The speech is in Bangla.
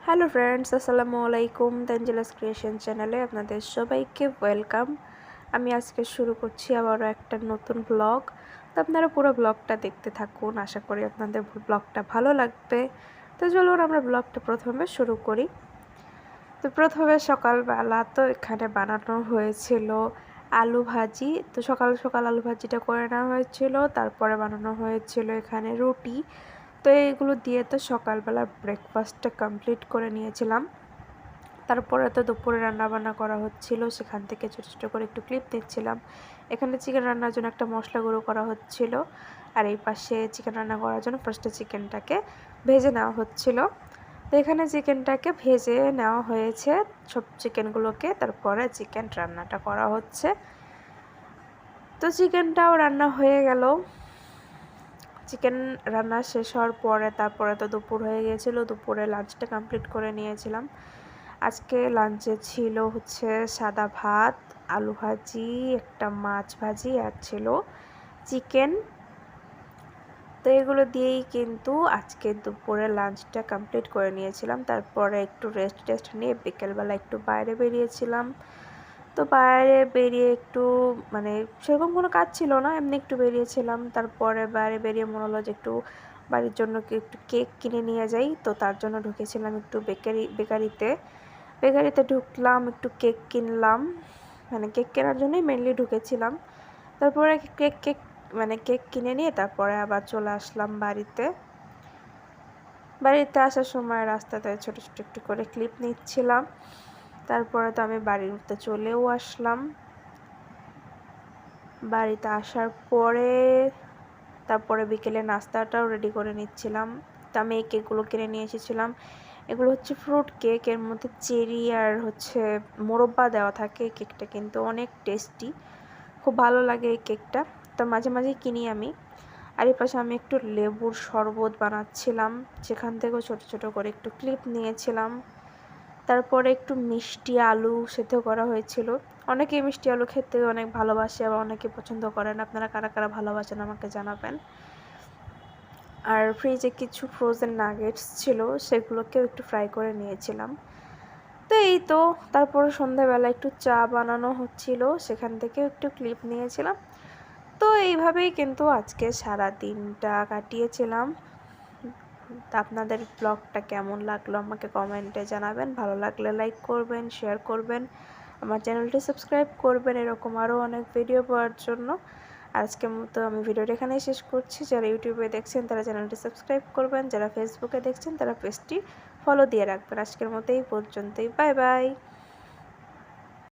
হ্যালো ফ্রেন্ডস, আসসালামু আলাইকুম। তানজিলাস ক্রিয়েশন চ্যানেলে আপনাদের সবাইকে ওয়েলকাম। আমি আজকে শুরু করছি আবারও একটা নতুন ব্লগ। তো আপনারা পুরো ব্লগটা দেখতে থাকুন, আশা করি আপনাদের ব্লগটা ভালো লাগবে। তো চলুন আমরা ব্লগটা প্রথমে শুরু করি। তো প্রথমে সকালবেলা তো এখানে বানানো হয়েছিল আলু ভাজি। তো সকাল সকাল আলু ভাজিটা করে নেওয়া হয়েছিল, তারপরে বানানো হয়েছিল এখানে রুটি। তো এইগুলো দিয়ে তো সকালবেলা ব্রেকফাস্টটা কমপ্লিট করে নিয়েছিলাম। তারপরে তো দুপুরে রান্নাবান্না করা হচ্ছিল, সেখান থেকে ছোটো ছোটো করে একটু ক্লিপ দিচ্ছিলাম। এখানে চিকেন রান্নার জন্য একটা মশলা গুঁড়ো করা হচ্ছিল, আর এই পাশে চিকেন রান্না করার জন্য ফার্স্টে চিকেনটাকে ভেজে নেওয়া হচ্ছিল। তো এখানে চিকেনটাকে ভেজে নেওয়া হয়েছে সব চিকেনগুলোকে, তারপরে চিকেন রান্নাটা করা হচ্ছে। তো চিকেনটাও রান্না হয়ে গেল। চিকেন রান্না শেষ হওয়ার পরে তারপরে তো দুপুর হয়ে গিয়েছিল, দুপুরে লাঞ্চটা কমপ্লিট করে নিয়েছিলাম। আজকে লাঞ্চে ছিল হচ্ছে সাদা ভাত, আলু ভাজি, একটা মাছ ভাজি, আর ছিল চিকেন। তো এগুলো দিয়েই কিন্তু আজকে দুপুরে লাঞ্চটা কমপ্লিট করে নিয়েছিলাম। তারপরে একটু রেস্ট নিয়ে বিকেলবেলা একটু বাইরে বেরিয়েছিলাম। তো বাইরে বেরিয়ে একটু মানে সেরকম কোনো কাজ ছিল না, এমনি একটু বেরিয়েছিলাম। তারপরে বাইরে বেরিয়ে মনে হলো যে একটু বাড়ির জন্য একটু কেক কিনে নিয়ে যাই। তো তার জন্য ঢুকেছিলাম একটু বেকারিতে ঢুকলাম, একটু কেক কিনলাম। মানে কেক কেনার জন্যই মেনলি ঢুকেছিলাম। তারপরে কেক কিনে নিয়ে তারপরে আবার চলে আসলাম বাড়িতে আসার সময় রাস্তাতে ছোট ছোট একটু করে ক্লিপ নিচ্ছিলাম। তারপরে তো আমি বাড়িতে চলেও আসলাম। বাড়িতে আসার পরে তারপরে বিকেলে নাস্তাটাও রেডি করে নিচ্ছিলাম। তো আমি এই কেকগুলো কিনে নিয়ে এসেছিলাম। এগুলো হচ্ছে ফ্রুট কেক, এর মধ্যে চেরি আর হচ্ছে মোরব্বা দেওয়া থাকে। কেকটা কিন্তু অনেক টেস্টি, খুব ভালো লাগে এই কেকটা। তো মাঝে মাঝে কিনি আমি। আর এই পাশে আমি একটু লেবুর শরবত বানাচ্ছিলাম, সেখান থেকেও ছোট ছোট করে একটু ক্লিপ নিয়েছিলাম। তারপরে একটু মিষ্টি আলু সেদ্ধ করা হয়েছিল। অনেকেই মিষ্টি আলু খেতে অনেক ভালোবাসে, আবার অনেকে পছন্দ করেন। আপনারা কারা কারা ভালোবাসেন আমাকে জানাবেন। আর ফ্রিজে কিছু ফ্রোজেন নাগেটস ছিল, সেগুলোকেও একটু ফ্রাই করে নিয়েছিলাম। তো এই তো তারপরে সন্ধ্যাবেলা একটু চা বানানো হচ্ছিল, সেখান থেকেও একটু ক্লিপ নিয়েছিলাম। তো এইভাবেই কিন্তু আজকে সারা দিনটা কাটিয়েছিলাম। তা আপনাদের ব্লগটা কেমন লাগলো আমাকে কমেন্টে জানাবেন। ভালো লাগলে লাইক করবেন, শেয়ার করবেন, আমার চ্যানেলটি সাবস্ক্রাইব করবেন এরকম আরও অনেক ভিডিও পাওয়ার জন্য। আজকের মতো আমি ভিডিওটা এখানেই শেষ করছি। যারা ইউটিউবে দেখছেন তারা চ্যানেলটি সাবস্ক্রাইব করবেন, যারা ফেসবুকে দেখছেন তারা পেজটি ফলো দিয়ে রাখবেন। আজকের মতো এই পর্যন্তই, বাই বাই।